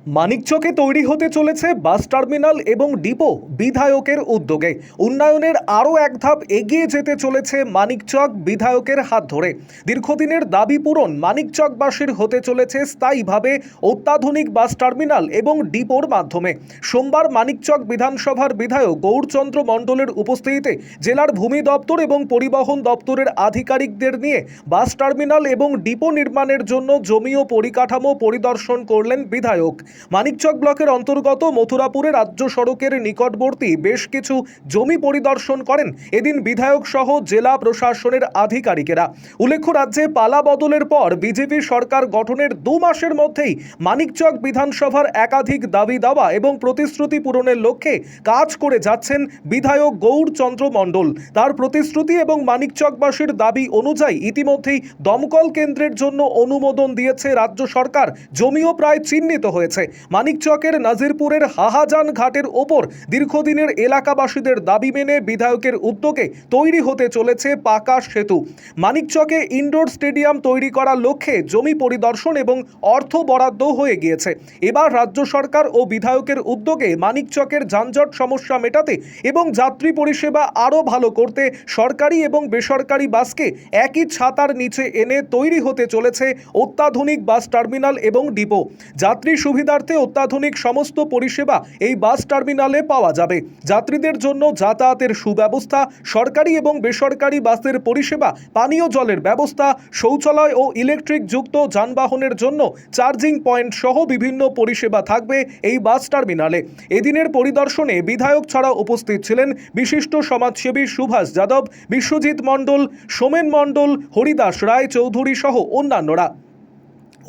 মানিকচকে তৈরি হতে চলেছে বাস টার্মিনাল এবং ডিপো। বিধায়কের উদ্যোগে উন্নয়নের আরও এক ধাপ এগিয়ে যেতে চলেছে মানিকচক বিধায়কের হাত ধরে। দীর্ঘদিনের দাবি পূরণ মানিকচকবাসীর হতে চলেছে স্থায়ীভাবে অত্যাধুনিক বাস টার্মিনাল এবং ডিপোর মাধ্যমে। সোমবার মানিকচক বিধানসভার বিধায়ক গৌরচন্দ্র মণ্ডলের উপস্থিতিতে জেলার ভূমি দপ্তর এবং পরিবহন দপ্তরের আধিকারিকদের নিয়ে বাস টার্মিনাল এবং ডিপো নির্মাণের জন্য জমি ও পরিকাঠামো পরিদর্শন করলেন বিধায়ক। মানিকচক ব্লকের অন্তর্গত মথুরাপুরে রাজ্য সড়কের নিকটবর্তী বেশ কিছু জমি পরিদর্শন করেন এদিন বিধায়ক সহ জেলা প্রশাসনের আধিকারিকেরা। উল্লেখ্য, রাজ্যে পালা বদলের পর বিজেপি সরকার গঠনের 2 মাসের মধ্যেই মানিকচক বিধানসভার একাধিক দাবি দাওয়া এবং প্রতিশ্রুতি পূরণের লক্ষ্যে কাজ করে যাচ্ছেন বিধায়ক গৌরচন্দ্র মণ্ডল। তার প্রতিশ্রুতি এবং মানিকচকবাসীর দাবি অনুযায়ী ইতিমধ্যেই দমকল কেন্দ্রের জন্য অনুমোদন দিয়েছে রাজ্য সরকার। জমিও প্রায় চিহ্নিত হয়েছে। মানিকচকের নাজিরপুরের হাহাজান ঘাটের ওপর দীর্ঘদিনের এলাকাবাসীদের দাবি মেনে বিধায়কের উদ্যোগে তৈরি হতে চলেছে পাকা সেতু। মানিকচকে ইনডোর স্টেডিয়াম তৈরি করার লক্ষ্যে জমি পরিদর্শন এবং অর্থ বরাদ্দ হয়ে গিয়েছে। এবার রাজ্য সরকার ও বিধায়কের উদ্যোগে মানিকচকের যানজট সমস্যা মেটাতে এবং যাত্রী পরিষেবা আরও ভালো করতে সরকারি এবং বেসরকারি বাসকে একই ছাতার নিচে এনে তৈরি হতে চলেছে অত্যাধুনিক বাস টার্মিনাল এবং ডিপো। যাত্রী সুবিধার্থে অত্যাধুনিক সমস্ত পরিষেবা এই বাস টার্মিনালে পাওয়া যাবে। যাত্রীদের জন্য যাতায়াতের সুব্যবস্থা, সরকারি এবং বেসরকারি বাসের পরিষেবা, পানীয় জলের ব্যবস্থা, শৌচালয় ও ইলেকট্রিক যুক্ত যানবাহনের জন্য চার্জিং পয়েন্ট সহ বিভিন্ন পরিষেবা থাকবে এই বাস টার্মিনালে। এদিনের পরিদর্শনে বিধায়ক ছাড়া উপস্থিত ছিলেন বিশিষ্ট সমাজসেবী সুভাষ যাদব, বিশ্বজিৎ মণ্ডল, সোমেন মণ্ডল, হরিদাস রায় চৌধুরী সহ অন্যান্যরা।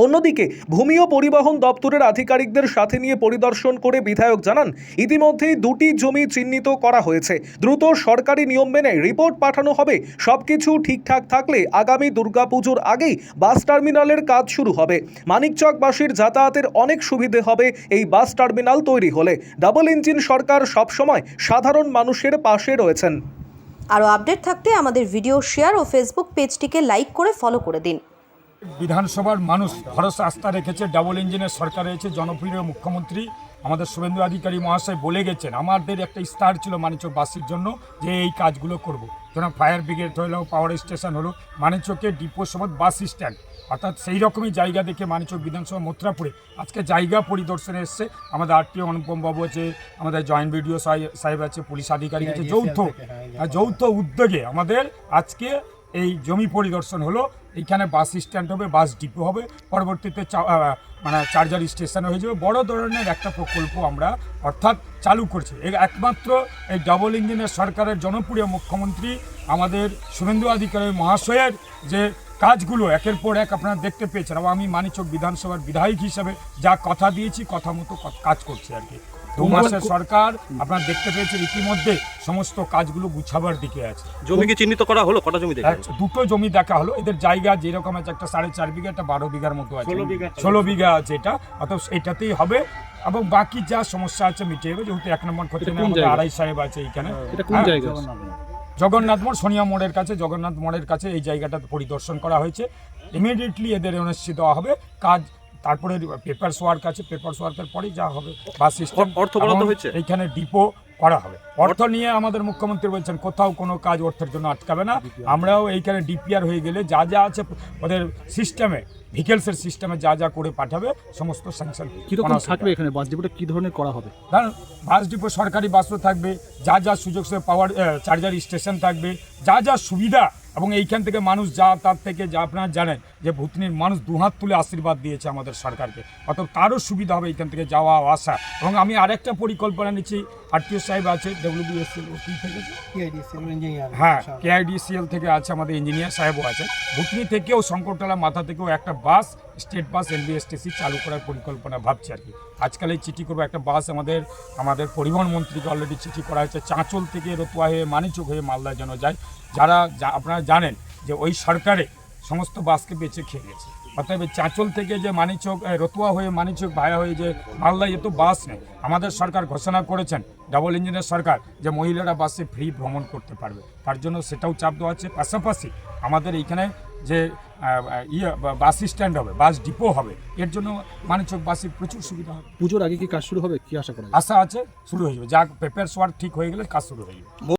অন্যদিকে ভূমি ও পরিবহন দপ্তরের আধিকারিকদের সাথে নিয়ে পরিদর্শন করে বিধায়ক জানান, ইতিমধ্যেই 2টি জমি চিহ্নিত করা হয়েছে। দ্রুত সরকারি নিয়ম মেনে রিপোর্ট পাঠানো হবে। সবকিছু ঠিকঠাক থাকলে আগামী দুর্গাপুজোর আগেই বাস টার্মিনালের কাজ শুরু হবে। মানিকচকবাসীর যাতায়াতের অনেক সুবিধে হবে এই বাস টার্মিনাল তৈরি হলে। ডাবল ইঞ্জিন সরকার সবসময় সাধারণ মানুষের পাশে রয়েছেন। আরও আপডেট থাকতে আমাদের ভিডিও শেয়ার ও ফেসবুক পেজটিকে লাইক করে ফলো করে দিন। বিধানসভার মানুষ ভরসা আস্থা রেখেছে। ডাবল ইঞ্জিনের সরকার রয়েছে। জনপ্রিয় মুখ্যমন্ত্রী আমাদের শুভেন্দু অধিকারী মহাশয় বলে গেছেন, আমাদের একটা ইস্তার ছিল মানিকচকবাসীর জন্য যে এই কাজগুলো করব। যেন ফায়ার ব্রিগেড হলো, পাওয়ার স্টেশন হলো, মানিকচকে ডিপো সমেত বাস স্ট্যান্ড, অর্থাৎ সেই রকমই জায়গা দেখে মানিকচক বিধানসভা মথুরাপুরে আজকে জায়গা পরিদর্শনে এসছে। আমাদের আরটিও অনুপম বাবু আছে, আমাদের জয়েন্ট বিডিও সাহেব আছে, পুলিশ আধিকারিক আছে। যৌথ উদ্যোগে আমাদের আজকে এই জমি পরিদর্শন হলো। এইখানে বাস স্ট্যান্ড হবে, বাস ডিপো হবে, পরবর্তীতে চার্জার স্টেশন হয়ে যাবে। বড় ধরনের একটা প্রকল্প আমরা অর্থাৎ চালু করছি। একমাত্র এই ডাবল ইঞ্জিনের সরকারের জনপ্রিয় মুখ্যমন্ত্রী আমাদের শুভেন্দু অধিকারী মহাশয়ের যে কাজগুলো একের পর এক আপনারা দেখতে পেয়েছেন। এবং আমি মানিকচক বিধানসভার বিধায়ক হিসাবে যা কথা দিয়েছি কথা মতো কাজ করছি আর কি। 2 মাসের সরকার আপনারা দেখতে পেয়েছেন ইতিমধ্যে সমস্ত কাজগুলো গুছাবার দিকে আছে। জমিকে চিহ্নিত করা হলো, কটা জমি দেখা? 2টো জমি দেখা হলো। এদের জায়গা যেরকম আছে, একটা 4.5 বিঘা, একটা 12 বিঘার মতো আছে, 16 বিঘা আছে এটা, অর্থাৎ এটাতেই হবে। এবং বাকি যা সমস্যা আছে মিটে যাবে। যেহেতু 1 নম্বর ক্ষতি আড়াই সাহেব আছে এইখানে, জগন্নাথ মোড়, সোনিয়া মোড়ের কাছে, জগন্নাথ মোড়ের কাছে এই জায়গাটা পরিদর্শন করা হয়েছে। ইমিডিয়েটলি এদের এনওসি দেওয়া হবে। কাজ তারপরে পেপারস ওয়ার্ক আছে, পেপারস ওয়ার্কের পরেই যা হবে বাস সিস্টেম। অর্থ বরাদ্দ হয়েছে, এইখানে ডিপো করা হবে। অর্থ নিয়ে আমাদের মুখ্যমন্ত্রী বলছেন কোথাও কোনো কাজ অর্থের জন্য আটকাবে না। আমরাও এইখানে ডিপিআর হয়ে গেলে যা যা আছে ওদের সিস্টেমে, ভেহিকেলসের সিস্টেমে যা যা করে পাঠাবে সমস্ত স্যাংশন থাকবে। এখানে বাস ডিপোটা কী ধরনের করা হবে? কারণ বাস ডিপো সরকারি বাসও থাকবে, যা যা সুযোগ সে পাওয়ার চার্জার স্টেশন থাকবে, যা যা সুবিধা। এবং এইখান থেকে মানুষ যা তার থেকে যা আপনারা জানেন যে ভূতনির মানুষ 2 হাত তুলে আশীর্বাদ দিয়েছে আমাদের সরকারকে, অর্থাৎ তারও সুবিধা হবে এইখান থেকে যাওয়া আসা। এবং আমি আরেকটা পরিকল্পনা নিচ্ছি, আরটিও সাহেব আছে, ডব্লিউবিএসএল থেকে, হ্যাঁ কেআইডিসিএল থেকে আছে, আমাদের ইঞ্জিনিয়ার সাহেবও আছে। ভূতনি থেকেও শঙ্করতলা মাথা থেকেও একটা বাস, স্টেট বাস এলবিএসটিসি চালু করার পরিকল্পনা ভাবছি আর কি। আজকাল এই চিঠি করবো একটা বাস আমাদের পরিবহন মন্ত্রীকে অলরেডি চিঠি করা হয়েছে, চাঁচল থেকে রতুয়া হয়ে মানিকচক হয়ে মালদা যেন যায়। আপনারা জানেন যে ওই সরকারে সমস্ত বাসকে বেঁচে খেয়ে গেছে। অতএব চাঁচল থেকে যে মানিকচক রতুয়া হয়ে মানিকচক ভায়া হয়ে যে মালদা এত বাস নেই। আমাদের সরকার ঘোষণা করেছেন, ডাবল ইঞ্জিনের সরকার, যে মহিলারা বাসে ফ্রি ভ্রমণ করতে পারবে, তার জন্য সেটাও চাপ দেওয়া আছে। পাশাপাশি আমাদের এইখানে যে বাস স্ট্যান্ড হবে, বাস ডিপো হবে, এর জন্য মানিকচক বাসে প্রচুর সুবিধা হবে। পুজোর আগে কি কাজ শুরু হবে, কি আশা করা যায়? আশা আছে শুরু হয়ে যাবে, যা পেপারস ওয়ার্ক ঠিক হয়ে গেলে কাজ শুরু হয়ে যাবে।